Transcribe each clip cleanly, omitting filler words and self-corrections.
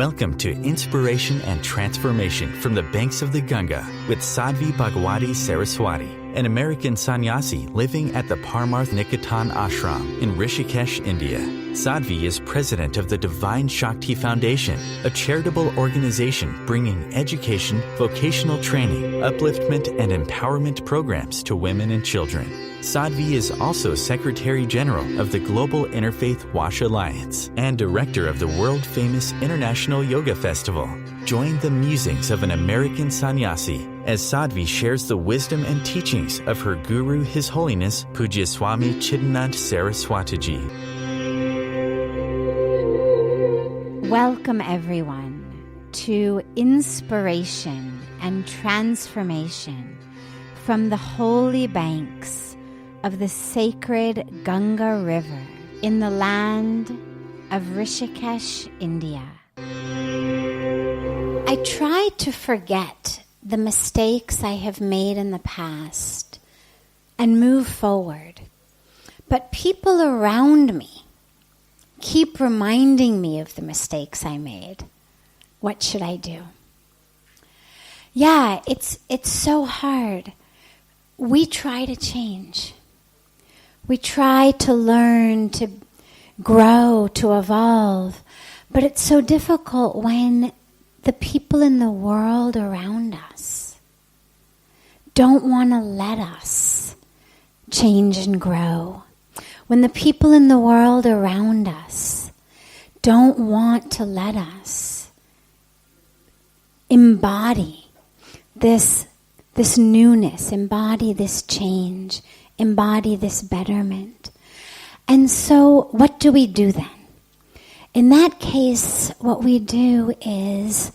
Welcome to Inspiration and Transformation from the Banks of the Ganga with Sadhvi Bhagawati Saraswati, an American sannyasi living at the Parmarth Niketan ashram in Rishikesh, India. Sadhvi is president of the Divine Shakti Foundation, a charitable organization bringing education, vocational training, upliftment, and empowerment programs to women and children. Sadhvi is also Secretary General of the Global Interfaith Wash Alliance and Director of the world-famous International Yoga Festival. Join the musings of an American sannyasi as Sadhvi shares the wisdom and teachings of her guru, His Holiness Pujya Swami Chidanand Saraswati Ji. Welcome everyone to Inspiration and Transformation from the holy banks of the sacred Ganga River in the land of Rishikesh, India. I try to forget the mistakes I have made in the past and move forward. But people around me keep reminding me of the mistakes I made. What should I do? Yeah, it's so hard. We try to change. We try to learn, to grow, to evolve, but it's so difficult when the people in the world around us don't want to let us change and grow. When the people in the world around us don't want to let us embody this newness, embody this change, embody this betterment. And so what do we do then? In that case, what we do is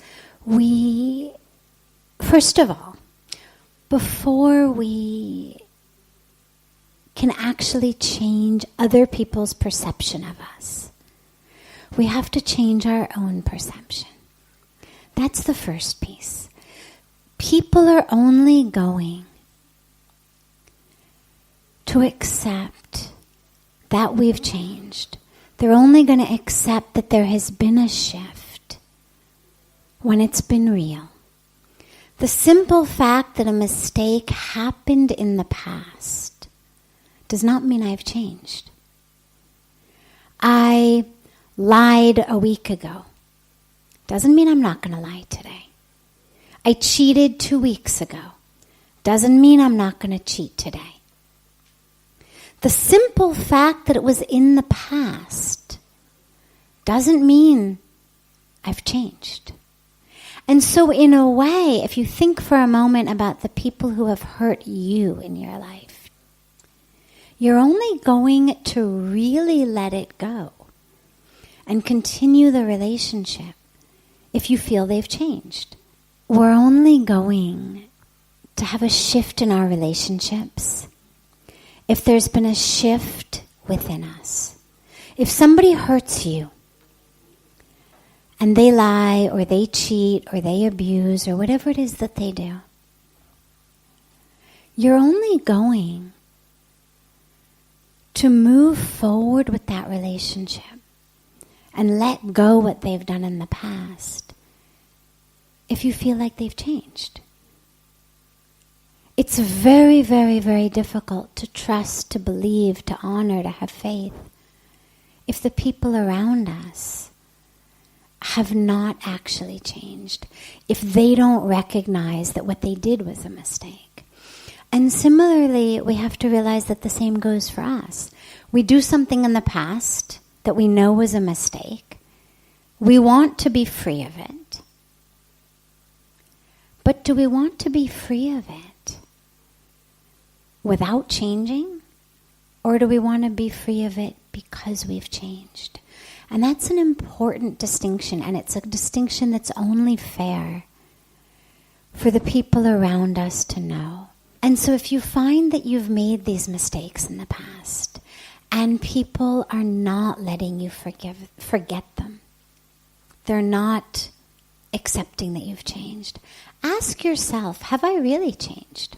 first of all, before we can actually change other people's perception of us, we have to change our own perception. That's the first piece. People are only going to accept that we've changed. They're only going to accept that there has been a shift when it's been real. The simple fact that a mistake happened in the past does not mean I've changed. I lied a week ago. Doesn't mean I'm not going to lie today. I cheated 2 weeks ago. Doesn't mean I'm not going to cheat today. The simple fact that it was in the past doesn't mean I've changed. And so in a way, if you think for a moment about the people who have hurt you in your life, you're only going to really let it go and continue the relationship if you feel they've changed. We're only going to have a shift in our relationships if there's been a shift within us. If somebody hurts you, and they lie, or they cheat, or they abuse, or whatever it is that they do, you're only going to move forward with that relationship and let go what they've done in the past if you feel like they've changed. It's very, very, very difficult to trust, to believe, to honor, to have faith if the people around us have not actually changed, if they don't recognize that what they did was a mistake. And similarly, we have to realize that the same goes for us. We do something in the past that we know was a mistake. We want to be free of it. But do we want to be free of it without changing? Or do we want to be free of it because we've changed? And that's an important distinction, and it's a distinction that's only fair for the people around us to know. And so if you find that you've made these mistakes in the past, and people are not letting you forget them, they're not accepting that you've changed, ask yourself, have I really changed?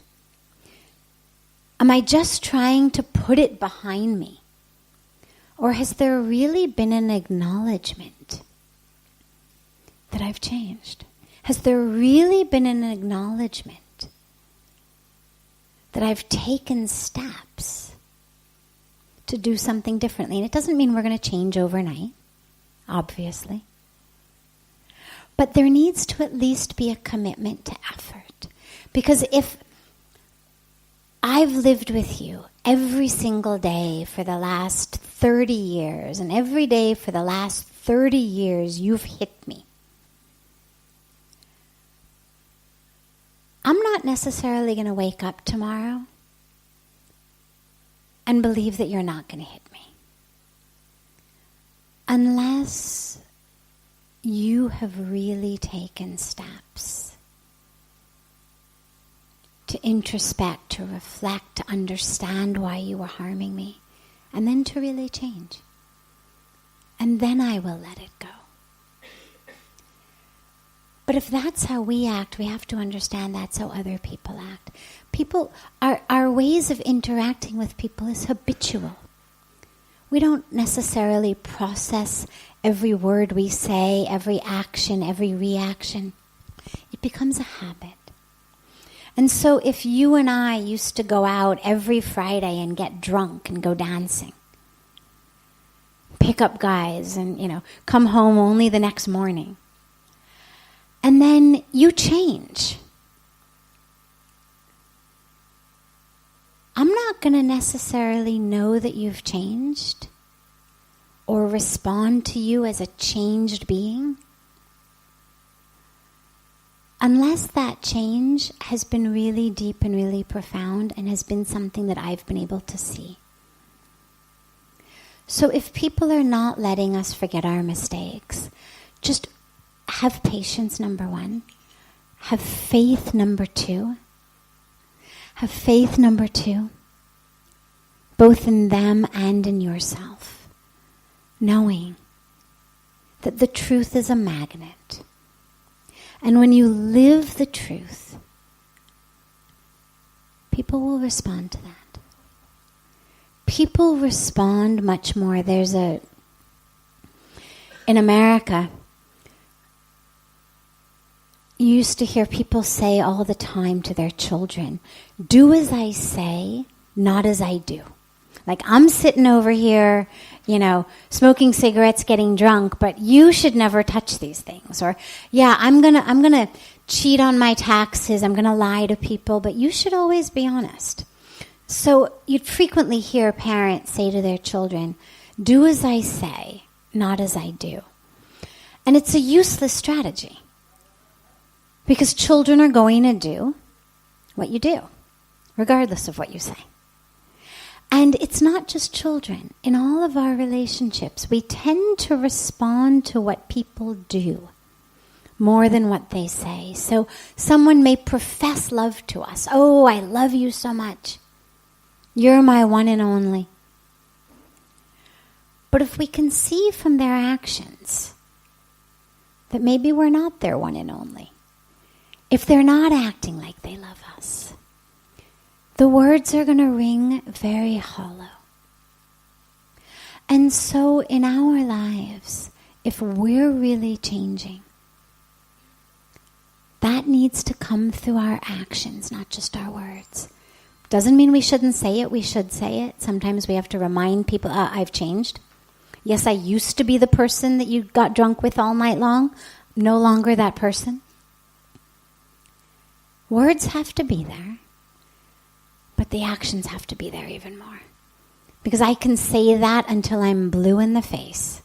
Am I just trying to put it behind me? Or has there really been an acknowledgement that I've changed? Has there really been an acknowledgement that I've taken steps to do something differently? And it doesn't mean we're going to change overnight, obviously. But there needs to at least be a commitment to effort. Because if I've lived with you every single day for the last 30 years, and every day for the last 30 years you've hit me, I'm not necessarily going to wake up tomorrow and believe that you're not going to hit me. Unless you have really taken steps to introspect, to reflect, to understand why you were harming me, and then to really change. And then I will let it go. But if that's how we act, we have to understand that's how other people act. Our ways of interacting with people is habitual. We don't necessarily process every word we say, every action, every reaction. It becomes a habit. And so if you and I used to go out every Friday and get drunk and go dancing, pick up guys and, come home only the next morning, and then you change, I'm not going to necessarily know that you've changed or respond to you as a changed being unless that change has been really deep and really profound and has been something that I've been able to see. So if people are not letting us forget our mistakes, just have patience, number one. Have faith, number two. Have faith, number two, both in them and in yourself, knowing that the truth is a magnet. And when you live the truth, people will respond to that. People respond much more. In America, you used to hear people say all the time to their children, do as I say, not as I do. Like, I'm sitting over here, smoking cigarettes, getting drunk, but you should never touch these things. Or, yeah, I'm gonna cheat on my taxes, I'm gonna lie to people, but you should always be honest. So you'd frequently hear parents say to their children, do as I say, not as I do. And it's a useless strategy. Because children are going to do what you do, regardless of what you say. And it's not just children. In all of our relationships, we tend to respond to what people do more than what they say. So someone may profess love to us. Oh, I love you so much. You're my one and only. But if we can see from their actions that maybe we're not their one and only, if they're not acting like they love us, the words are going to ring very hollow. And so in our lives, if we're really changing, that needs to come through our actions, not just our words. Doesn't mean we shouldn't say it. We should say it. Sometimes we have to remind people, I've changed. Yes, I used to be the person that you got drunk with all night long. No longer that person. Words have to be there, but the actions have to be there even more. Because I can say that until I'm blue in the face.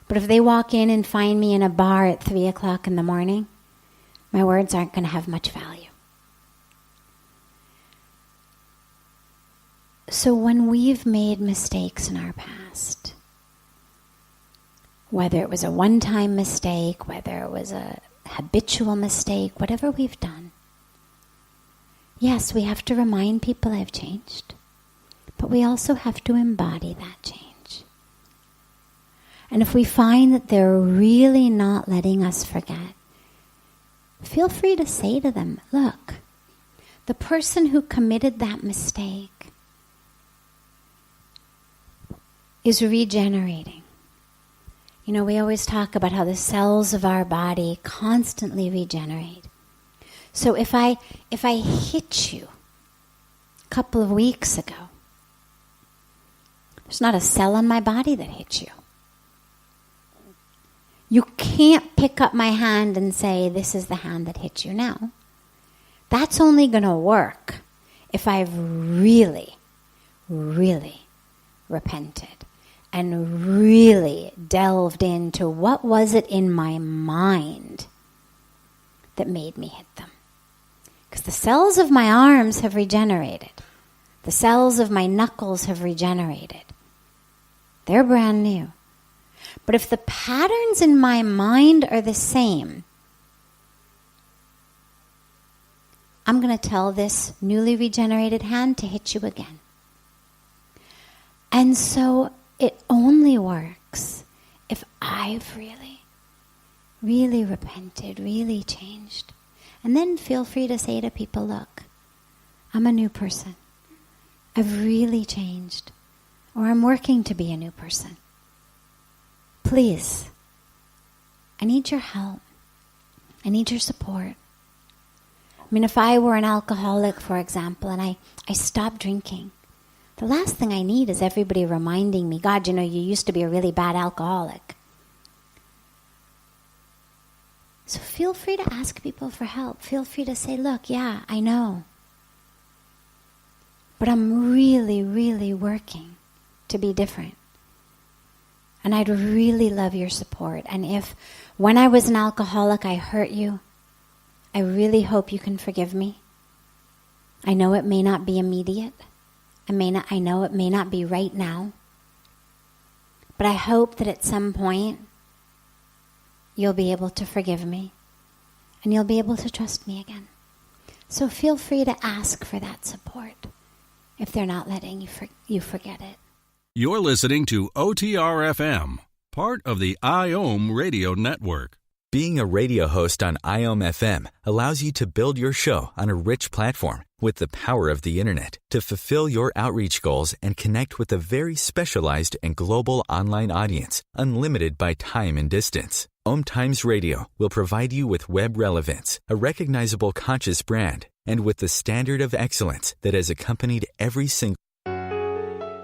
But if they walk in and find me in a bar at 3 o'clock in the morning, my words aren't going to have much value. So when we've made mistakes in our past, whether it was a one-time mistake, whether it was a habitual mistake, whatever we've done, yes, we have to remind people I've changed, but we also have to embody that change. And if we find that they're really not letting us forget, feel free to say to them, look, the person who committed that mistake is regenerating. You know, we always talk about how the cells of our body constantly regenerate. So if I hit you a couple of weeks ago, there's not a cell in my body that hit you. You can't pick up my hand and say, this is the hand that hit you now. That's only going to work if I've really, really repented and really delved into what was it in my mind that made me hit them. Because the cells of my arms have regenerated. The cells of my knuckles have regenerated. They're brand new. But if the patterns in my mind are the same, I'm going to tell this newly regenerated hand to hit you again. And so it only works if I've really, really repented, really changed. And then feel free to say to people, look, I'm a new person. I've really changed. Or I'm working to be a new person. Please, I need your help. I need your support. I mean, if I were an alcoholic, for example, and I stopped drinking, the last thing I need is everybody reminding me, God, you know, you used to be a really bad alcoholic. So feel free to ask people for help. Feel free to say, look, yeah, I know. But I'm really, really working to be different. And I'd really love your support. And if when I was an alcoholic I hurt you, I really hope you can forgive me. I know it may not be immediate. I know it may not be right now. But I hope that at some point you'll be able to forgive me. And you'll be able to trust me again. So feel free to ask for that support if they're not letting you forget it. You're listening to OTR-FM, part of the IOM radio network. Being a radio host on IOM FM allows you to build your show on a rich platform with the power of the internet to fulfill your outreach goals and connect with a very specialized and global online audience, unlimited by time and distance. OMTimes Radio will provide you with web relevance, a recognizable conscious brand, and with the standard of excellence that has accompanied every single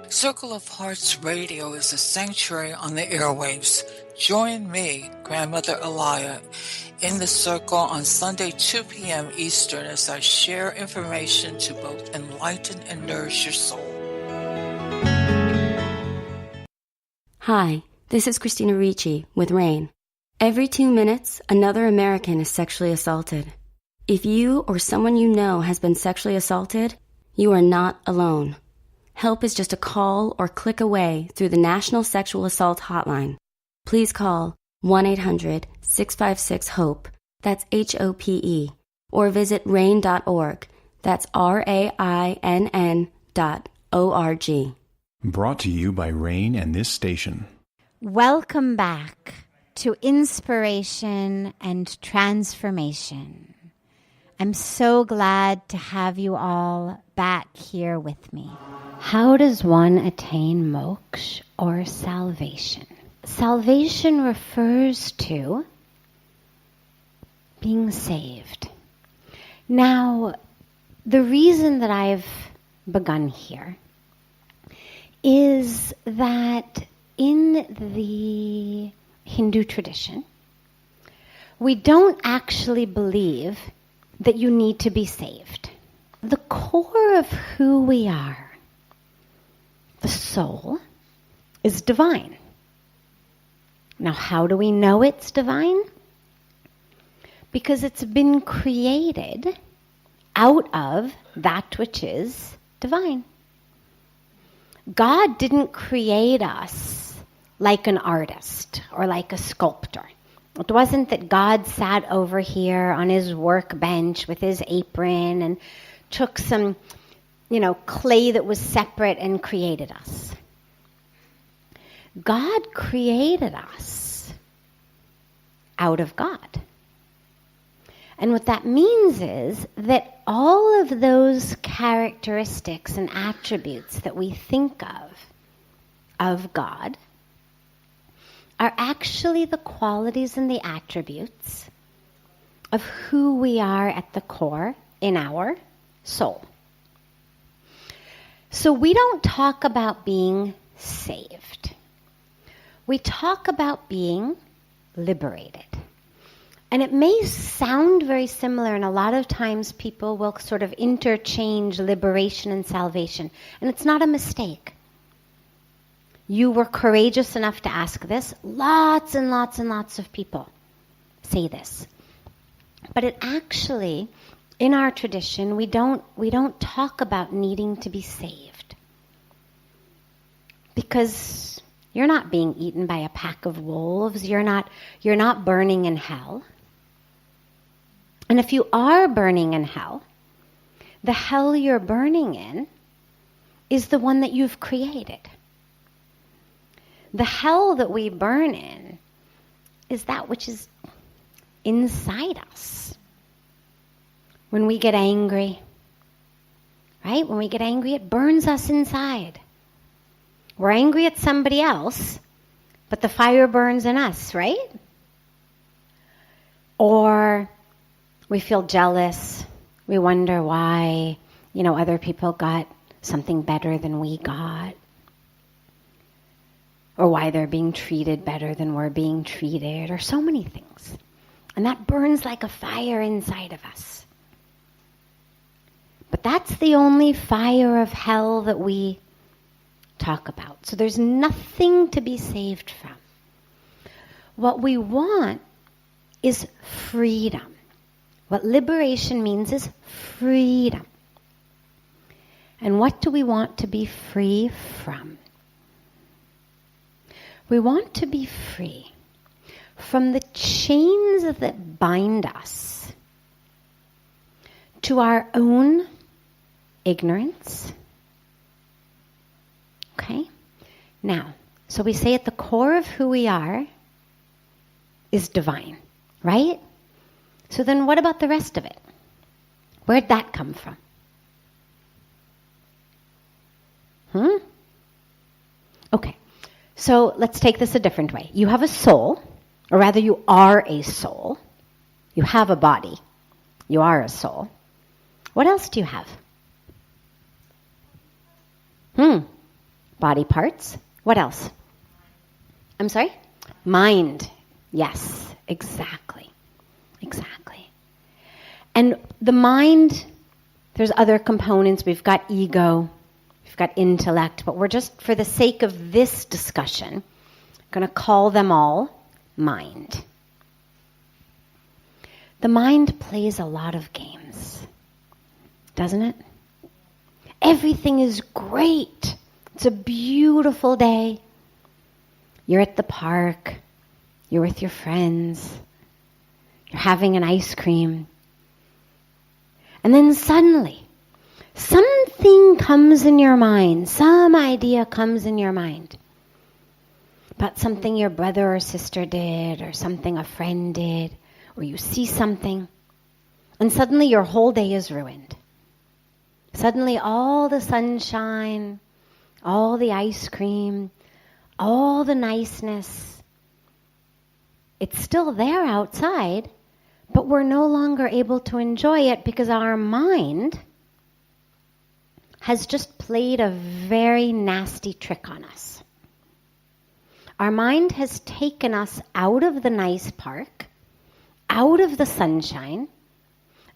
Circle of Hearts Radio is a sanctuary on the airwaves. Join me, Grandmother Alaya, in the circle on Sunday 2 p.m. Eastern as I share information to both enlighten and nourish your soul. Hi, this is Christina Ricci with RAIN. Every 2 minutes, another American is sexually assaulted. If you or someone you know has been sexually assaulted, you are not alone. Help is just a call or click away through the National Sexual Assault Hotline. Please call 1-800-656-HOPE, that's HOPE, or visit rain.org, that's RAINN.org. Brought to you by RAIN and this station. Welcome back to Inspiration and Transformation. I'm so glad to have you all back here with me. How does one attain moksha or salvation? Salvation refers to being saved. Now, the reason that I've begun here is that in the Hindu tradition, we don't actually believe that you need to be saved. The core of who we are, the soul, is divine. Now, how do we know it's divine? Because it's been created out of that which is divine. God didn't create us like an artist or like a sculptor. It wasn't that God sat over here on his workbench with his apron and took some clay that was separate and created us. God created us out of God. And what that means is that all of those characteristics and attributes that we think of God are actually the qualities and the attributes of who we are at the core in our soul. So we don't talk about being saved. We talk about being liberated. And it may sound very similar, and a lot of times people will sort of interchange liberation and salvation. And it's not a mistake. You were courageous enough to ask this. Lots and lots and lots of people say this. But it actually, in our tradition, we don't talk about needing to be saved. Because you're not being eaten by a pack of wolves. You're not burning in hell. And if you are burning in hell, the hell you're burning in is the one that you've created. The hell that we burn in is that which is inside us. When we get angry, right? When we get angry, it burns us inside. We're angry at somebody else, but the fire burns in us, right? Or we feel jealous. We wonder why, other people got something better than we got. Or why they're being treated better than we're being treated, or so many things. And that burns like a fire inside of us. But that's the only fire of hell that we talk about. So there's nothing to be saved from. What we want is freedom. What liberation means is freedom. And what do we want to be free from? We want to be free from the chains that bind us to our own ignorance. Okay? Now, so we say at the core of who we are is divine, right? So then what about the rest of it? Where'd that come from? Okay. So let's take this a different way. You have a soul, or rather you are a soul. You have a body. You are a soul. What else do you have? Body parts. What else? I'm sorry? Mind. Yes, exactly. Exactly. And the mind, there's other components. We've got ego. We've got intellect, but we're just, for the sake of this discussion, going to call them all mind. The mind plays a lot of games, doesn't it? Everything is great. It's a beautiful day. You're at the park. You're with your friends. You're having an ice cream. And then suddenly, something comes in your mind, some idea comes in your mind about something your brother or sister did, or something a friend did, or you see something, and suddenly your whole day is ruined. Suddenly all the sunshine, all the ice cream, all the niceness, it's still there outside, but we're no longer able to enjoy it because our mind has just played a very nasty trick on us. Our mind has taken us out of the nice park, out of the sunshine,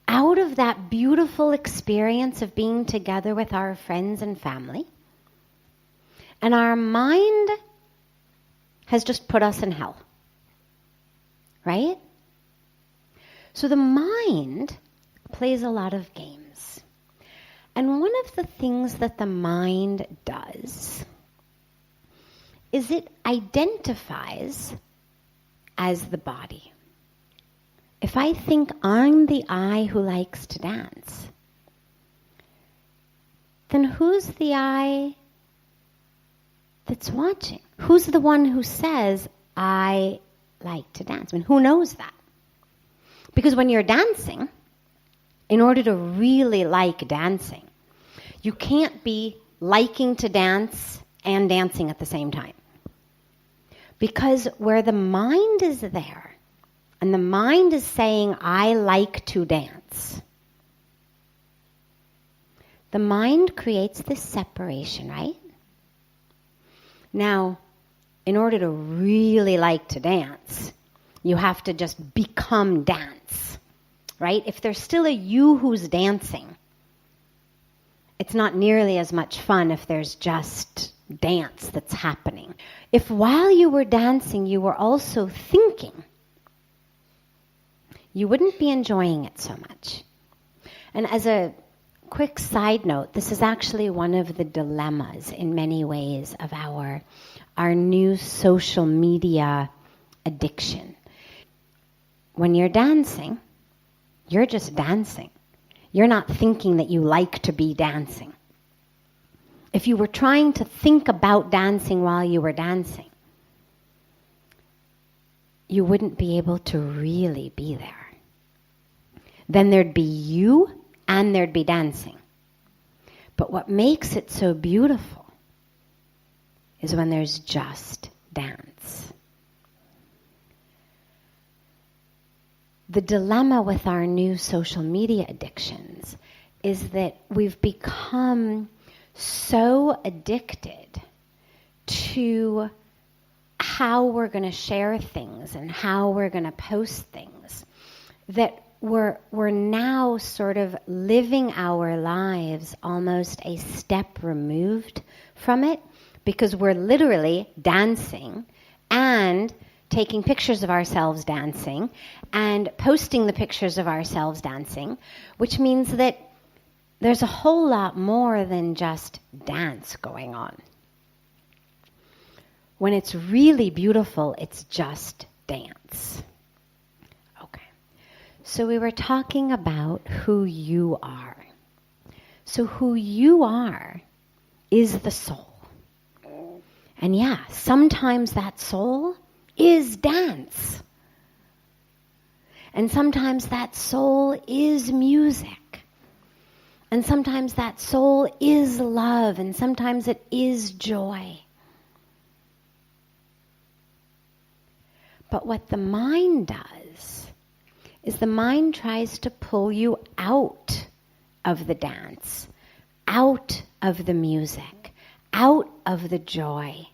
out of that beautiful experience of being together with our friends and family. And our mind has just put us in hell. Right? So the mind plays a lot of games. And one of the things that the mind does is it identifies as the body. If I think I'm the I who likes to dance, then who's the I that's watching? Who's the one who says, I like to dance? I mean, who knows that? Because when you're dancing, in order to really like dancing, you can't be liking to dance and dancing at the same time. Because where the mind is there, and the mind is saying, I like to dance, the mind creates this separation, right? Now, in order to really like to dance, you have to just become dance, right? If there's still a you who's dancing, it's not nearly as much fun if there's just dance that's happening. If while you were dancing, you were also thinking, you wouldn't be enjoying it so much. And as a quick side note, this is actually one of the dilemmas in many ways of our new social media addiction. When you're dancing, you're just dancing. You're not thinking that you like to be dancing. If you were trying to think about dancing while you were dancing, you wouldn't be able to really be there. Then there'd be you and there'd be dancing. But what makes it so beautiful is when there's just dance. The dilemma with our new social media addictions is that we've become so addicted to how we're going to share things and how we're going to post things that we're now sort of living our lives almost a step removed from it, because we're literally dancing and taking pictures of ourselves dancing and posting the pictures of ourselves dancing, which means that there's a whole lot more than just dance going on. When it's really beautiful, it's just dance. Okay. So we were talking about who you are. So who you are is the soul. And yeah, sometimes that soul is dance. And sometimes that soul is music. And sometimes that soul is love. And sometimes it is joy. But what the mind does is the mind tries to pull you out of the dance, out of the music, out of the joy,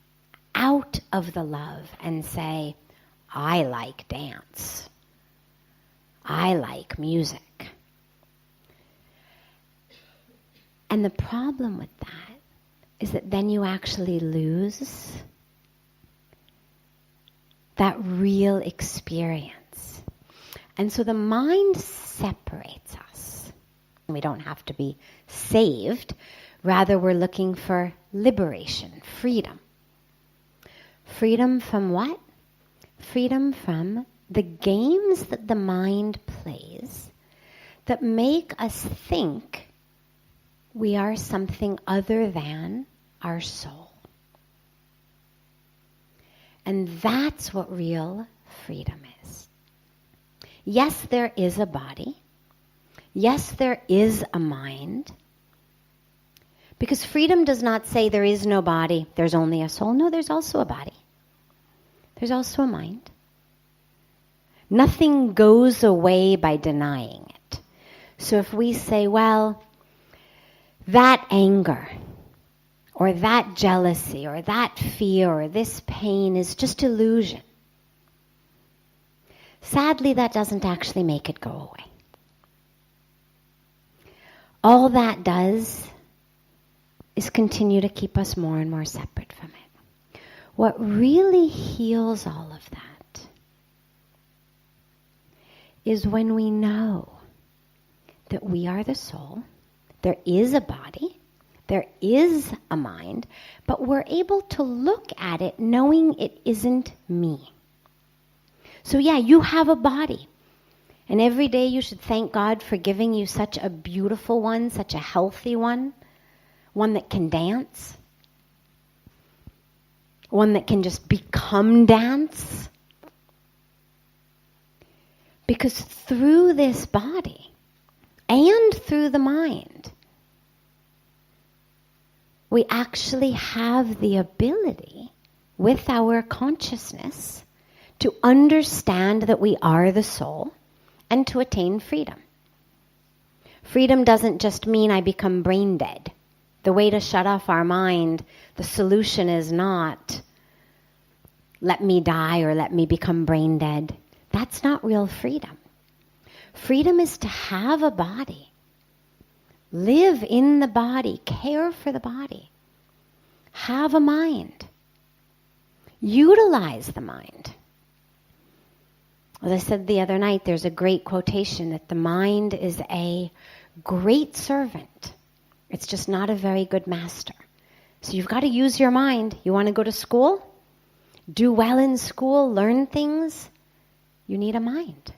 out of the love, and say, I like dance. I like music. And the problem with that is that then you actually lose that real experience. And so the mind separates us. We don't have to be saved. Rather, we're looking for liberation, freedom. Freedom from what? Freedom from the games that the mind plays that make us think we are something other than our soul. And that's what real freedom is. Yes, there is a body. Yes, there is a mind. Because freedom does not say there is no body, there's only a soul. No, there's also a body. There's also a mind. Nothing goes away by denying it. So if we say, well, that anger, or that jealousy, or that fear, or this pain is just illusion. Sadly, that doesn't actually make it go away. All that does is continue to keep us more and more separate from it. What really heals all of that is when we know that we are the soul, there is a body, there is a mind, but we're able to look at it knowing it isn't me. So yeah, you have a body. And every day you should thank God for giving you such a beautiful one, such a healthy one that can dance, one that can just become dance. Because through this body and through the mind, we actually have the ability with our consciousness to understand that we are the soul and to attain freedom. Freedom doesn't just mean I become brain dead. The way to shut off our mind, the solution is not let me die or let me become brain dead. That's not real freedom. Freedom is to have a body, live in the body, care for the body, have a mind, utilize the mind. As I said the other night, there's a great quotation that the mind is a great servant. It's just not a very good master. So you've got to use your mind. You want to go to school? Do well in school, learn things? You need a mind.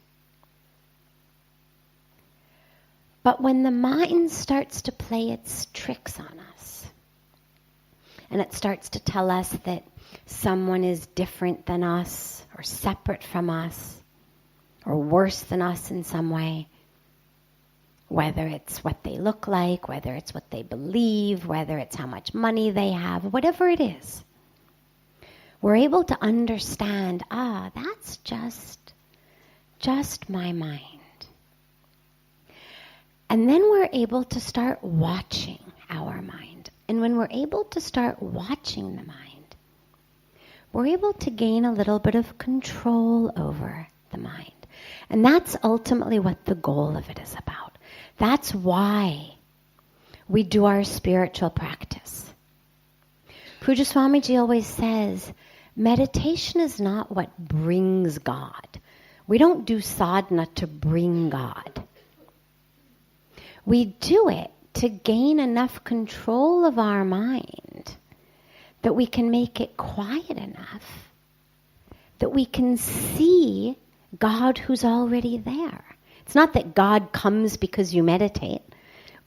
But when the mind starts to play its tricks on us, and it starts to tell us that someone is different than us, or separate from us, or worse than us in some way, whether it's what they look like, whether it's what they believe, whether it's how much money they have, whatever it is, we're able to understand, that's just my mind. And then we're able to start watching our mind. And when we're able to start watching the mind, we're able to gain a little bit of control over the mind. And that's ultimately what the goal of it is about. That's why we do our spiritual practice. Pujya Swamiji always says, meditation is not what brings God. We don't do sadhana to bring God. We do it to gain enough control of our mind that we can make it quiet enough that we can see God who's already there. It's not that God comes because you meditate,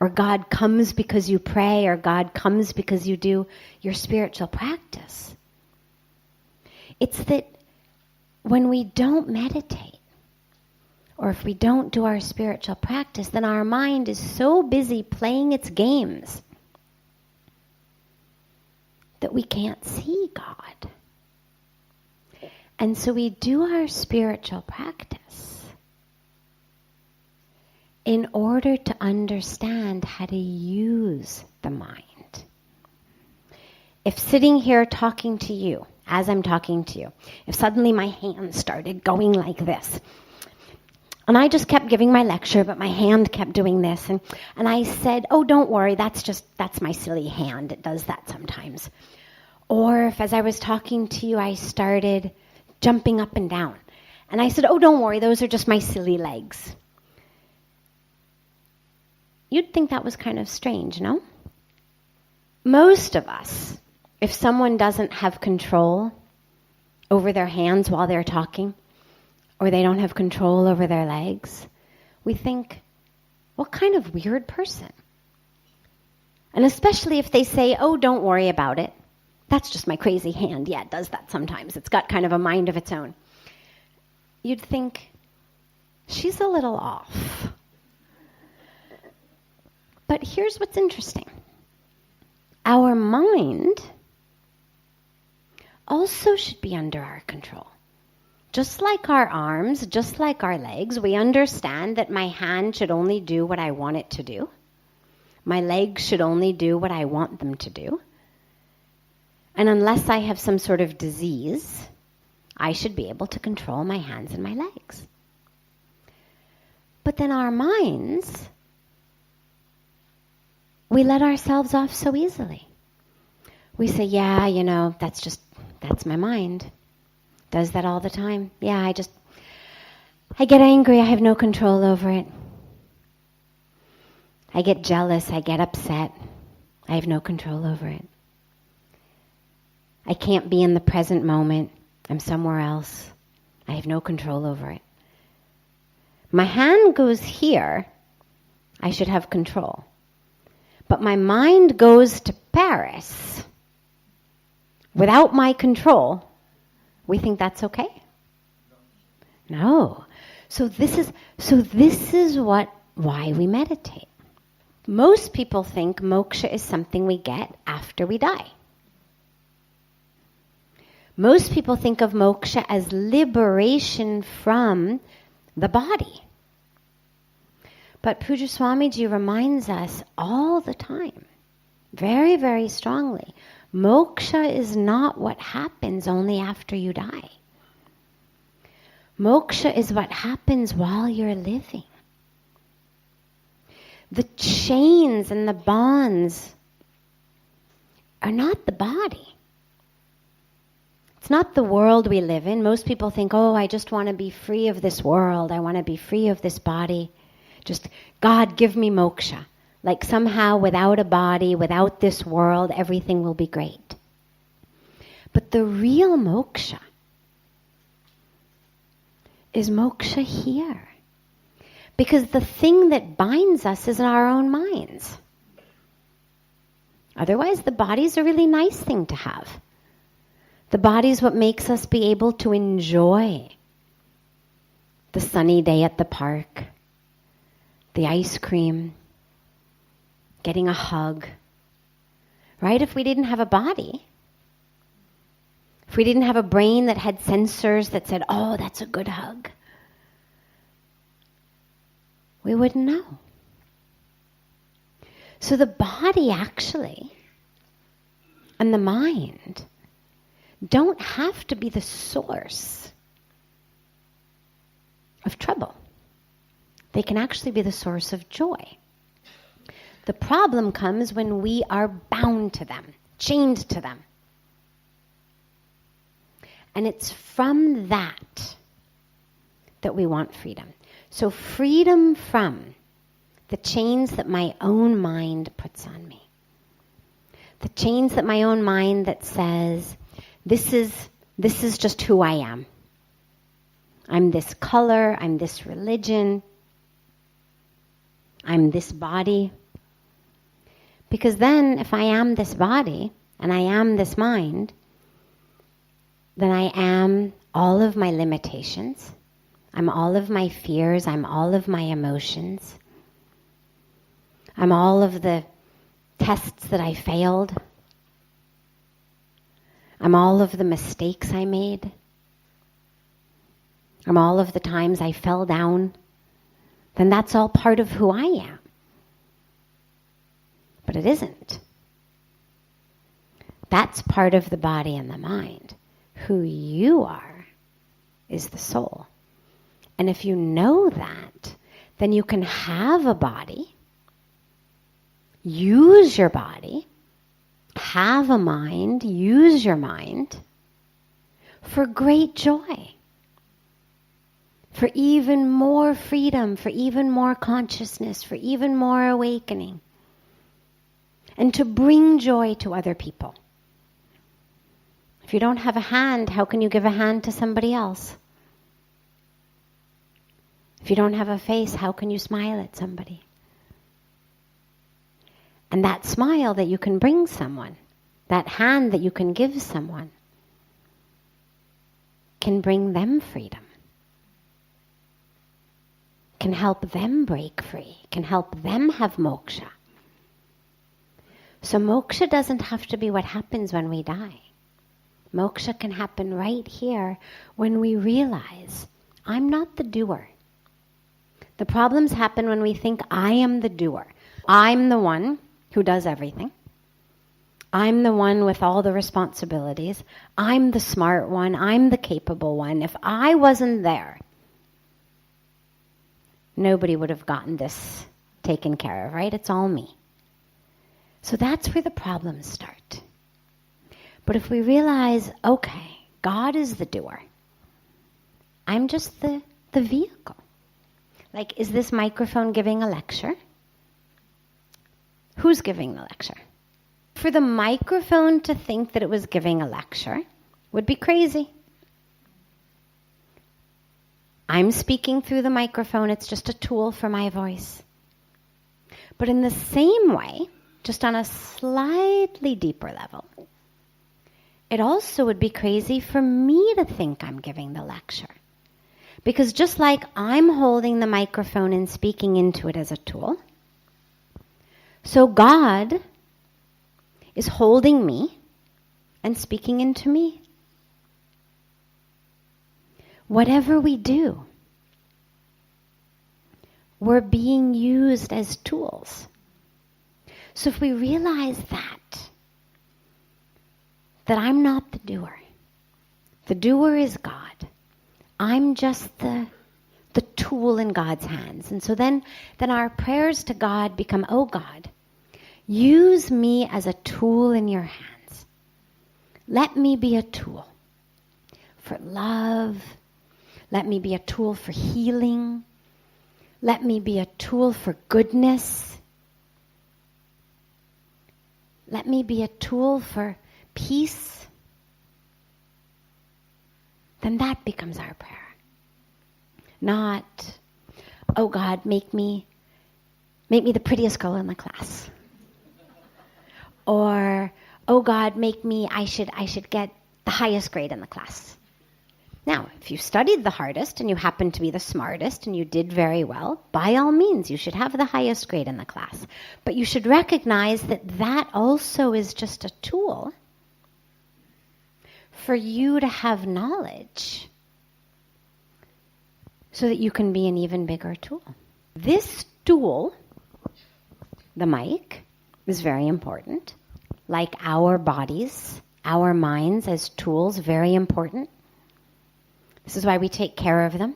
or God comes because you pray, or God comes because you do your spiritual practice. It's that when we don't meditate, or if we don't do our spiritual practice, then our mind is so busy playing its games that we can't see God. And so we do our spiritual practice in order to understand how to use the mind. If sitting here talking to you, as I'm talking to you, if suddenly my hand started going like this, and I just kept giving my lecture, but my hand kept doing this, and I said, oh, don't worry, that's my silly hand. It does that sometimes. Or if as I was talking to you, I started jumping up and down. And I said, oh, don't worry, those are just my silly legs. You'd think that was kind of strange, no? Most of us, if someone doesn't have control over their hands while they're talking, or they don't have control over their legs, we think, what kind of weird person? And especially if they say, oh, don't worry about it. That's just my crazy hand. Yeah, it does that sometimes. It's got kind of a mind of its own. You'd think, she's a little off. But here's what's interesting. Our mind also should be under our control. Just like our arms, just like our legs, we understand that my hand should only do what I want it to do. My legs should only do what I want them to do. And unless I have some sort of disease, I should be able to control my hands and my legs. But then our minds, we let ourselves off so easily. We say, yeah, that's my mind. Does that all the time. Yeah, I get angry, I have no control over it. I get jealous, I get upset. I have no control over it. I can't be in the present moment. I'm somewhere else. I have no control over it. My hand goes here. I should have control. But my mind goes to Paris without my control. We think that's okay? No. So this is why we meditate. Most people think moksha is something we get after we die. Most people think of moksha as liberation from the body. But Pujya Swamiji reminds us all the time, very, very strongly, moksha is not what happens only after you die. Moksha is what happens while you're living. The chains and the bonds are not the body. It's not the world we live in. Most people think, oh, I just want to be free of this world. I want to be free of this body. Just, God, give me moksha. Like somehow without a body, without this world, everything will be great. But the real moksha is moksha here. Because the thing that binds us is in our own minds. Otherwise, the body's a really nice thing to have. The body's what makes us be able to enjoy the sunny day at the park, the ice cream, getting a hug. Right? If we didn't have a body, if we didn't have a brain that had sensors that said, oh, that's a good hug, we wouldn't know. So the body actually and the mind don't have to be the source of trouble. They can actually be the source of joy. The problem comes when we are bound to them, chained to them. And it's from that we want freedom. So freedom from the chains that my own mind puts on me. The chains that my own mind that says, this is just who I am. I'm this color, I'm this religion, I'm this body. Because then if I am this body and I am this mind, then I am all of my limitations. I'm all of my fears. I'm all of my emotions. I'm all of the tests that I failed. I'm all of the mistakes I made. I'm all of the times I fell down. Then that's all part of who I am. But it isn't. That's part of the body and the mind. Who you are is the soul. And if you know that, then you can have a body, use your body, have a mind, use your mind for great joy, for even more freedom, for even more consciousness, for even more awakening, and to bring joy to other people. If you don't have a hand, how can you give a hand to somebody else? If you don't have a face, how can you smile at somebody? And that smile that you can bring someone, that hand that you can give someone, can bring them freedom, can help them break free, can help them have moksha. So moksha doesn't have to be what happens when we die. Moksha can happen right here when we realize, I'm not the doer. The problems happen when we think I am the doer. I'm the one who does everything. I'm the one with all the responsibilities. I'm the smart one. I'm the capable one. If I wasn't there, nobody would have gotten this taken care of, right? It's all me. So that's where the problems start. But if we realize, okay, God is the doer. I'm just the vehicle. Like, is this microphone giving a lecture? Who's giving the lecture? For the microphone to think that it was giving a lecture would be crazy. I'm speaking through the microphone. It's just a tool for my voice. But in the same way, just on a slightly deeper level, it also would be crazy for me to think I'm giving the lecture. Because just like I'm holding the microphone and speaking into it as a tool, so God is holding me and speaking into me. whatever we do, we're being used as tools. So if we realize that I'm not the doer is God. I'm just the tool in God's hands. And so then our prayers to God become, oh God, use me as a tool in your hands. Let me be a tool for love. Let me be a tool for healing. Let me be a tool for goodness. Let me be a tool for peace. Then that becomes our prayer. Not, oh God, make me the prettiest girl in the class. Or, oh God, I should get the highest grade in the class. Now, if you studied the hardest and you happened to be the smartest and you did very well, by all means, you should have the highest grade in the class. But you should recognize that also is just a tool for you to have knowledge so that you can be an even bigger tool. This tool, the mic, is very important. Like our bodies, our minds as tools, very important. This is why we take care of them.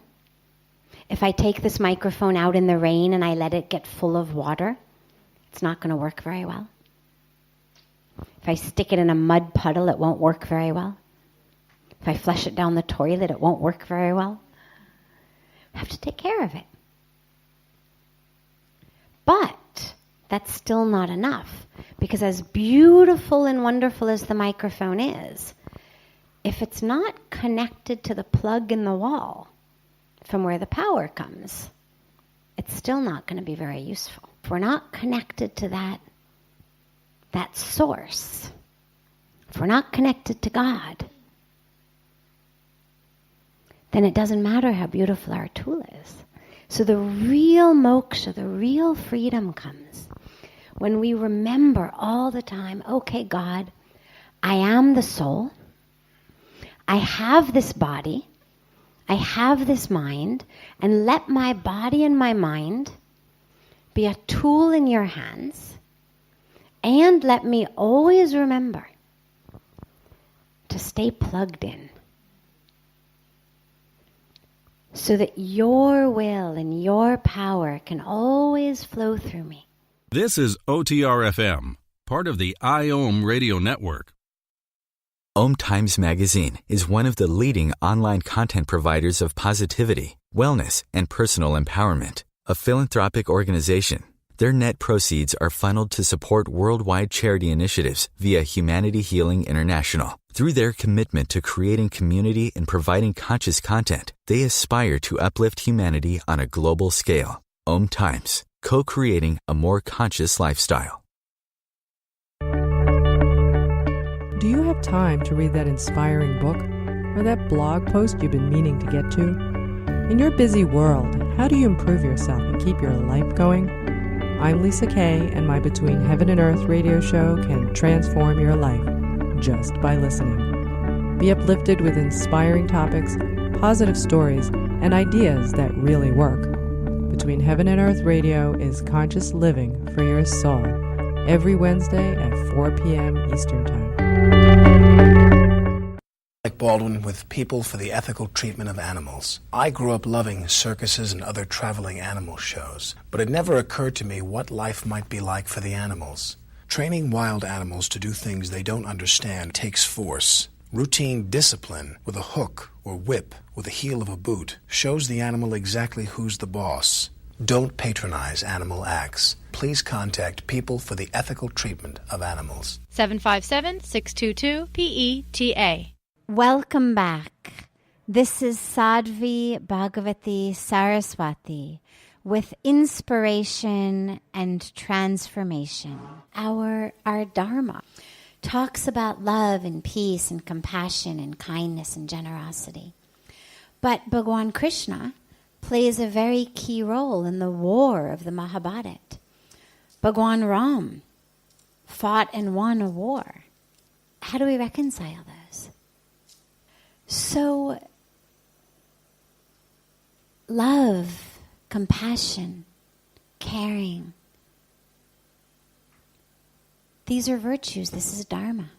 If I take this microphone out in the rain and I let it get full of water, it's not going to work very well. If I stick it in a mud puddle, it won't work very well. If I flush it down the toilet, it won't work very well. I have to take care of it. But that's still not enough, because as beautiful and wonderful as the microphone is, if it's not connected to the plug in the wall from where the power comes, it's still not going to be very useful. If we're not connected to that source, if we're not connected to God, then it doesn't matter how beautiful our tool is. So the real moksha, the real freedom comes when we remember all the time, okay, God, I am the soul. I have this body. I have this mind. And let my body and my mind be a tool in your hands. And let me always remember to stay plugged in, so that your will and your power can always flow through me. This is OTR-FM, part of the IOM radio network. OMTimes Magazine is one of the leading online content providers of positivity, wellness, and personal empowerment. A philanthropic organization, their net proceeds are funneled to support worldwide charity initiatives via Humanity Healing International. Through their commitment to creating community and providing conscious content, they aspire to uplift humanity on a global scale. OMTimes, co-creating a more conscious lifestyle. Do you have time to read that inspiring book or that blog post you've been meaning to get to? In your busy world, how do you improve yourself and keep your life going? I'm Lisa Kay, and my Between Heaven and Earth radio show can transform your life just by listening. Be uplifted with inspiring topics, positive stories, and ideas that really work. Between Heaven and Earth Radio is conscious living for your soul, every Wednesday at 4 p.m. Eastern Time. Like Baldwin with People for the Ethical Treatment of Animals. I grew up loving circuses and other traveling animal shows, but it never occurred to me what life might be like for the animals. Training wild animals to do things they don't understand takes force. Routine discipline with a hook or whip with the heel of a boot shows the animal exactly who's the boss. Don't patronize animal acts. Please contact People for the Ethical Treatment of Animals. 757-622-PETA. Welcome back. This is Sadhvi Bhagawati Saraswati with inspiration and transformation. Our dharma talks about love and peace and compassion and kindness and generosity. But Bhagwan Krishna plays a very key role in the war of the Mahabharat. Bhagwan Ram fought and won a war. How do we reconcile those? So love, compassion, caring. These are virtues. This is dharma.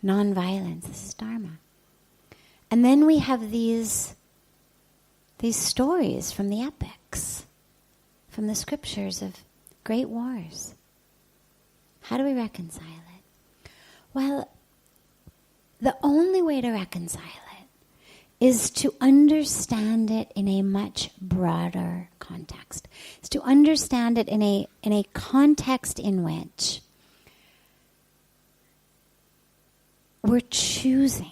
Non-violence. This is dharma. And then we have these stories from the epics, from the scriptures of great wars. How do we reconcile it? Well, the only way to reconcile it is to understand it in a much broader context. It's to understand it in a context in which we're choosing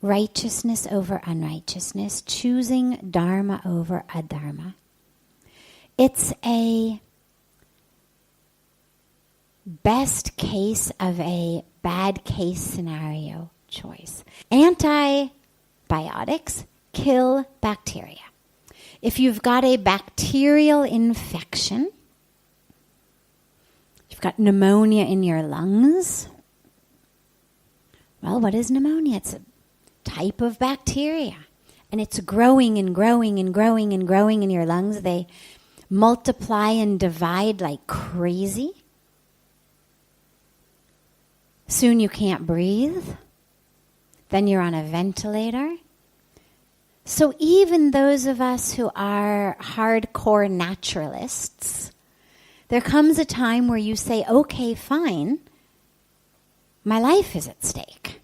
righteousness over unrighteousness, choosing dharma over adharma. It's a best case of a bad case scenario choice. Antibiotics kill bacteria. If you've got a bacterial infection, you've got pneumonia in your lungs, well, what is pneumonia? It's a type of bacteria. And it's growing and growing and growing and growing in your lungs. They multiply and divide like crazy. Soon you can't breathe. Then you're on a ventilator. So even those of us who are hardcore naturalists, there comes a time where you say, okay, fine, my life is at stake.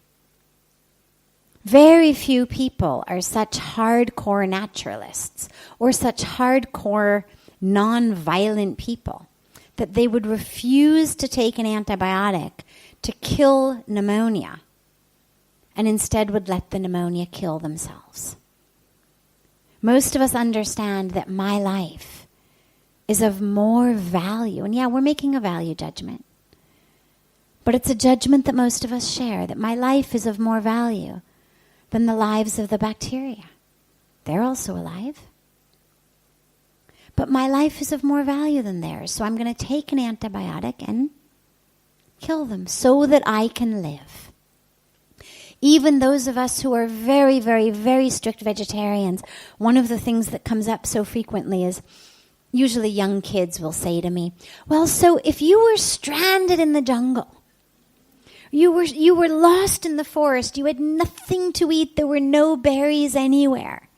Very few people are such hardcore naturalists or such hardcore non-violent people that they would refuse to take an antibiotic to kill pneumonia and instead would let the pneumonia kill themselves. Most of us understand that my life is of more value. And yeah, we're making a value judgment. But it's a judgment that most of us share, that my life is of more value than the lives of the bacteria. They're also alive. But my life is of more value than theirs, so I'm going to take an antibiotic and kill them so that I can live. Even those of us who are very, very, very strict vegetarians, one of the things that comes up so frequently is usually young kids will say to me, well, so if you were stranded in the jungle, you were lost in the forest, you had nothing to eat, there were no berries anywhere,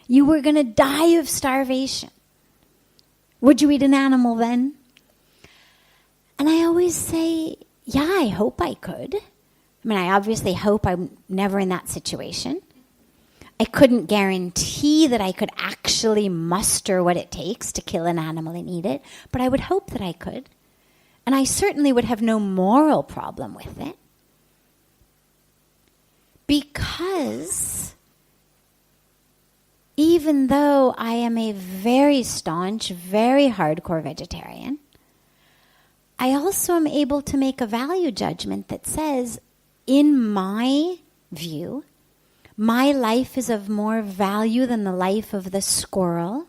you were going to die of starvation, would you eat an animal then? And I always say, yeah, I hope I could. I mean, I obviously hope I'm never in that situation. I couldn't guarantee that I could actually muster what it takes to kill an animal and eat it, but I would hope that I could. And I certainly would have no moral problem with it. Because even though I am a very staunch, very hardcore vegetarian, I also am able to make a value judgment that says, in my view, my life is of more value than the life of the squirrel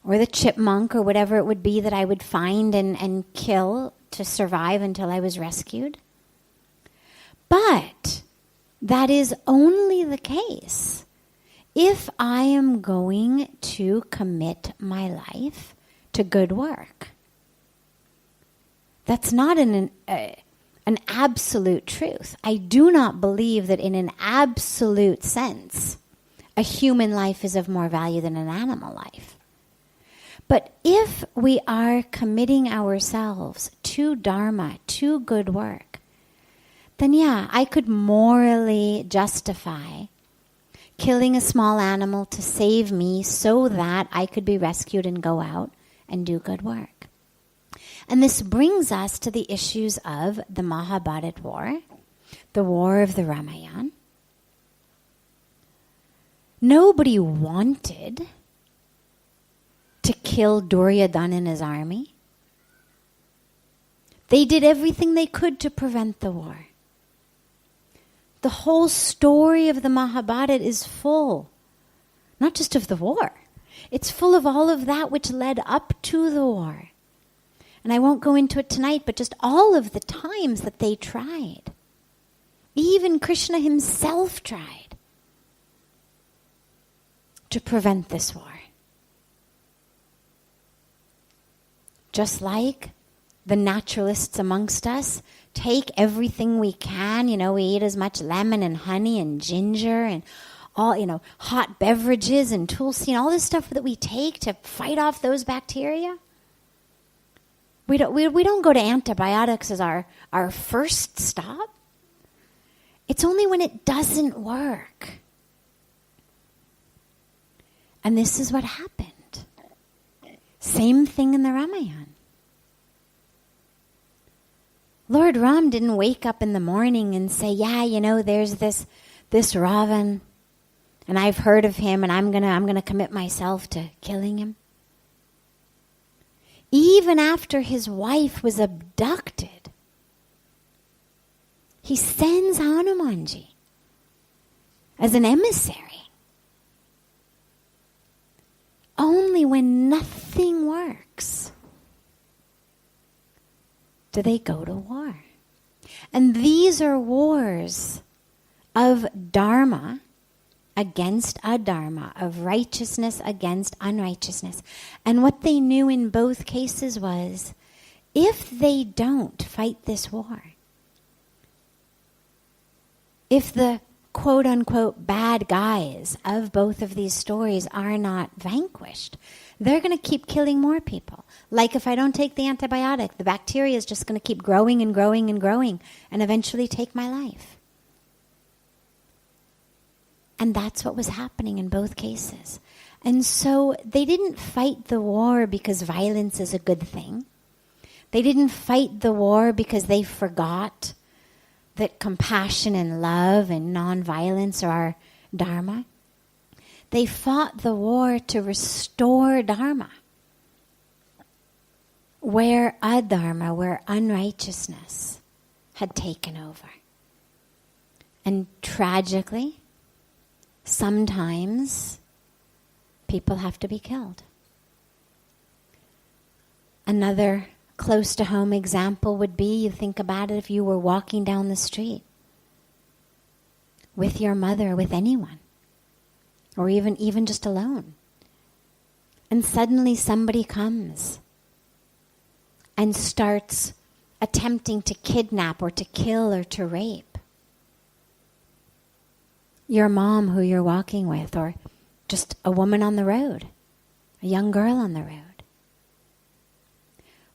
or the chipmunk or whatever it would be that I would find and kill to survive until I was rescued. But that is only the case if I am going to commit my life to good work. That's not an absolute truth. I do not believe that in an absolute sense, a human life is of more value than an animal life. But if we are committing ourselves to dharma, to good work, then yeah, I could morally justify killing a small animal to save me so that I could be rescued and go out and do good work. And this brings us to the issues of the Mahabharat War, the War of the Ramayana. Nobody wanted to kill Duryodhana and his army. They did everything they could to prevent the war. The whole story of the Mahabharata is full, not just of the war. It's full of all of that which led up to the war. And I won't go into it tonight, but just all of the times that they tried. Even Krishna himself tried to prevent this war. Just like the naturalists amongst us take everything we can, we eat as much lemon and honey and ginger and all, hot beverages and tulsi and all this stuff that we take to fight off those bacteria. We don't go to antibiotics as our first stop. It's only when it doesn't work. And this is what happened. Same thing in the Ramayana. Lord Ram didn't wake up in the morning and say, there's this Ravan, and I've heard of him, and I'm gonna commit myself to killing him. Even after his wife was abducted, he sends Hanumanji as an emissary. Only when nothing works do they go to war. And these are wars of dharma against adharma, of righteousness against unrighteousness. And what they knew in both cases was, if they don't fight this war, if the quote-unquote bad guys of both of these stories are not vanquished, they're going to keep killing more people. Like if I don't take the antibiotic, the bacteria is just going to keep growing and growing and growing and eventually take my life. And that's what was happening in both cases. And so they didn't fight the war because violence is a good thing. They didn't fight the war because they forgot that compassion and love and nonviolence are our dharma. They fought the war to restore dharma, where adharma, where unrighteousness had taken over. And tragically, sometimes people have to be killed. Another close to home example would be, you think about it, if you were walking down the street with your mother, with anyone, or even just alone, and suddenly somebody comes and starts attempting to kidnap or to kill or to rape your mom who you're walking with, or just a woman on the road, a young girl on the road.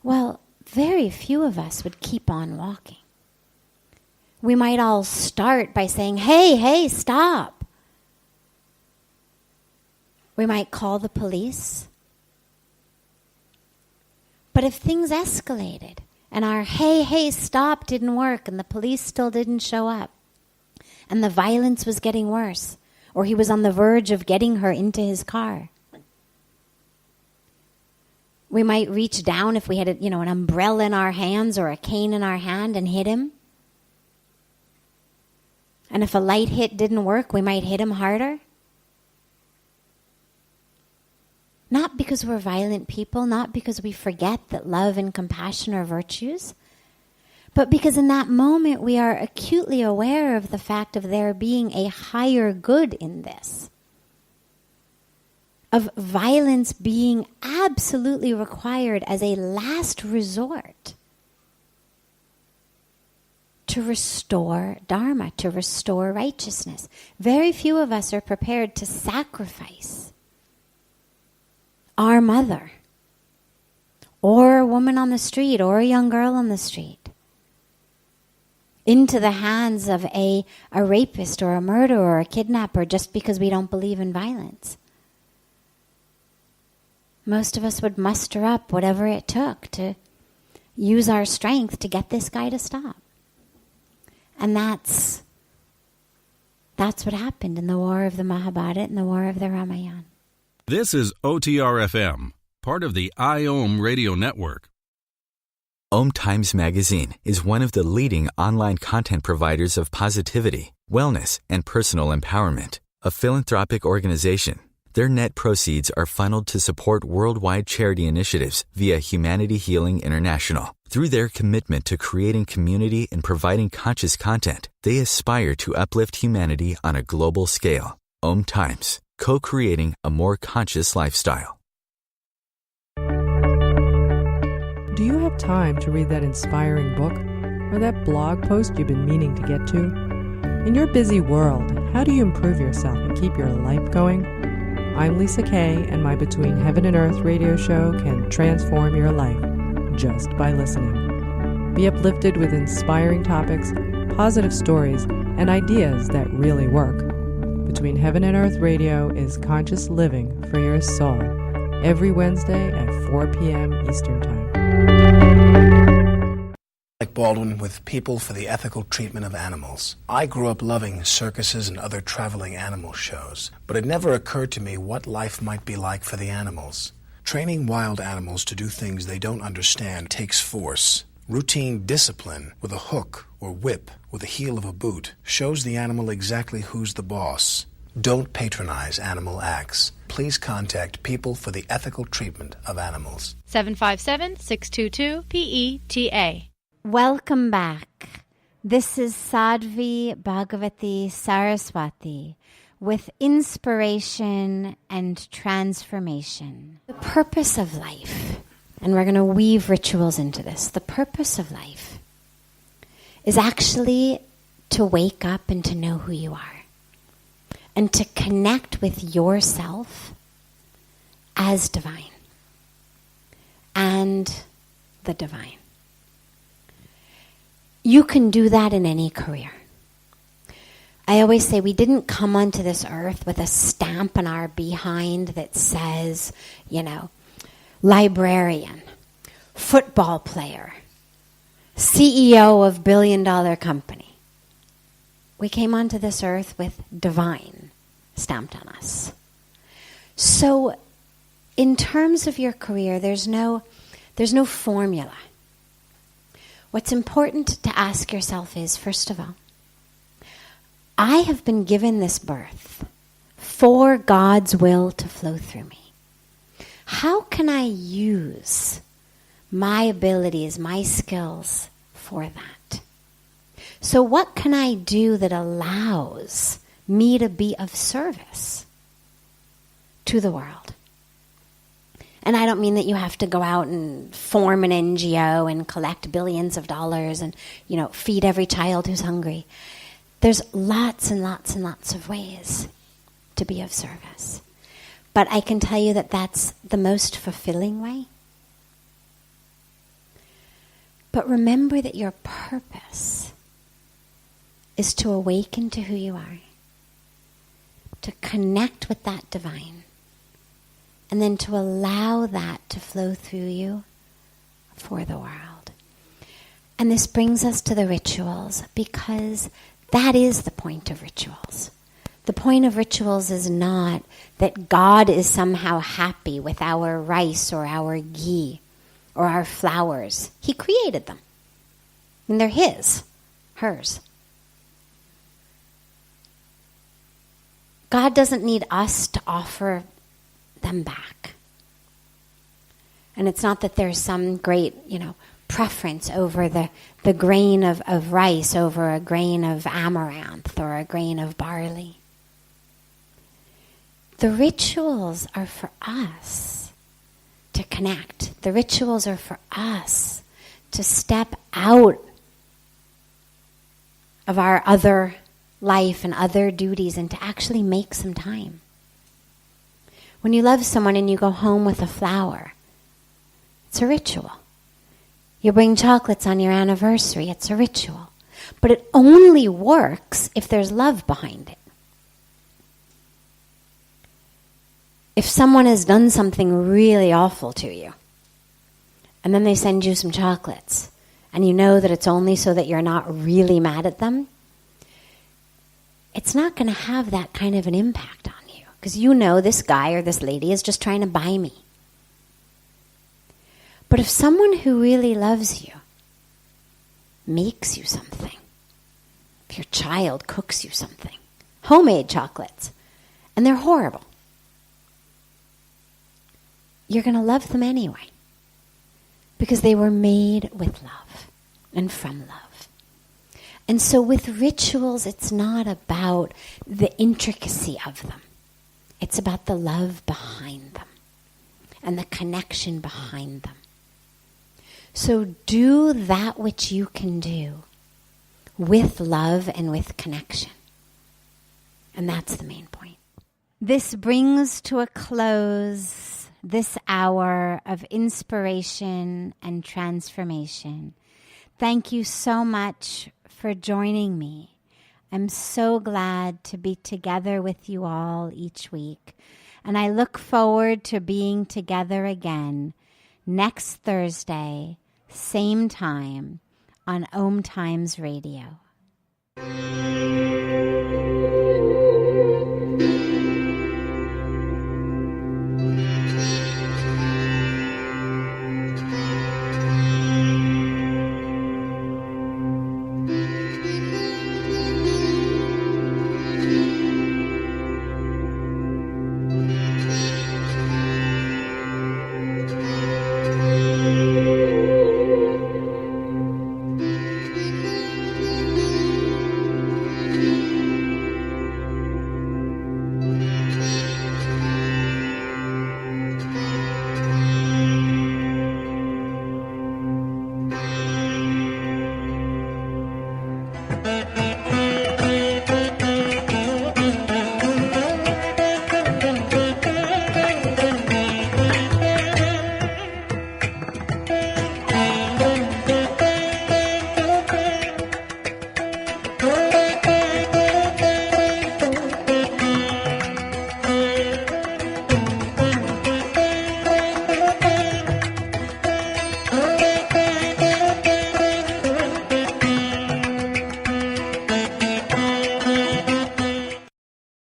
Well, very few of us would keep on walking. We might all start by saying, hey, stop. We might call the police. But if things escalated and our hey, stop didn't work and the police still didn't show up, and the violence was getting worse, or he was on the verge of getting her into his car, we might reach down if we had an umbrella in our hands or a cane in our hand and hit him. And if a light hit didn't work, we might hit him harder. Not because we're violent people, not because we forget that love and compassion are virtues, but because in that moment we are acutely aware of the fact of there being a higher good in this, of violence being absolutely required as a last resort to restore dharma, to restore righteousness. Very few of us are prepared to sacrifice our mother, or a woman on the street, or a young girl on the street, into the hands of a rapist or a murderer or a kidnapper just because we don't believe in violence. Most of us would muster up whatever it took to use our strength to get this guy to stop. And that's what happened in the war of the Mahabharata and the war of the Ramayana. This is OTR-FM, part of the IOM radio network. OMTimes Magazine is one of the leading online content providers of positivity, wellness, and personal empowerment. A philanthropic organization, Their net proceeds are funneled to support worldwide charity initiatives via Humanity Healing International. Through their commitment to creating community and providing conscious content, they aspire to uplift humanity on a global scale. OMTimes, co-creating a more conscious lifestyle. Do you have time to read that inspiring book or that blog post you've been meaning to get to? In your busy world, how do you improve yourself and keep your life going? I'm Lisa Kay, and my Between Heaven and Earth radio show can transform your life just by listening. Be uplifted with inspiring topics, positive stories, and ideas that really work. Between Heaven and Earth radio is conscious living for your soul, every Wednesday at 4 p.m. Eastern Time. Like Baldwin with People for the Ethical Treatment of Animals. I grew up loving circuses and other traveling animal shows, but it never occurred to me what life might be like for the animals. Training wild animals to do things they don't understand takes force. Routine discipline with a hook or whip with the heel of a boot shows the animal exactly who's the boss. Don't patronize animal acts. Please contact People for the Ethical Treatment of Animals. 757-622-PETA. Welcome back. This is Sadhvi Bhagawati Saraswati with inspiration and transformation. The purpose of life, and we're going to weave rituals into this, the purpose of life is actually to wake up and to know who you are and to connect with yourself as divine and the divine. You can do that in any career. I always say we didn't come onto this earth with a stamp on our behind that says, librarian, football player, CEO of billion-dollar company. We came onto this earth with divine stamped on us. So in terms of your career, there's no formula. What's important to ask yourself is, first of all, I have been given this birth for God's will to flow through me. How can I use my abilities, my skills for that? So what can I do that allows me to be of service to the world? And I don't mean that you have to go out and form an NGO and collect billions of dollars and, feed every child who's hungry. There's lots and lots and lots of ways to be of service. But I can tell you that that's the most fulfilling way. But remember that your purpose is to awaken to who you are, to connect with that divine, and then to allow that to flow through you for the world. And this brings us to the rituals, because that is the point of rituals. The point of rituals is not that God is somehow happy with our rice or our ghee or our flowers. He created them. And they're his, hers. God doesn't need us to offer them back. And it's not that there's some great, preference over the grain of rice over a grain of amaranth or a grain of barley. The rituals are for us to connect. The rituals are for us to step out of our other life and other duties and to actually make some time. When you love someone and you go home with a flower, it's a ritual. You bring chocolates on your anniversary, it's a ritual. But it only works if there's love behind it. If someone has done something really awful to you, and then they send you some chocolates, and you know that it's only so that you're not really mad at them, it's not going to have that kind of an impact on you. Because this guy or this lady is just trying to buy me. But if someone who really loves you makes you something, if your child cooks you something, homemade chocolates, and they're horrible, you're going to love them anyway. Because they were made with love and from love. And so with rituals, it's not about the intricacy of them. It's about the love behind them and the connection behind them. So do that which you can do with love and with connection. And that's the main point. This brings to a close this hour of inspiration and transformation. Thank you so much for joining me. I'm so glad to be together with you all each week. And I look forward to being together again next Thursday, same time, on OMTimes Radio.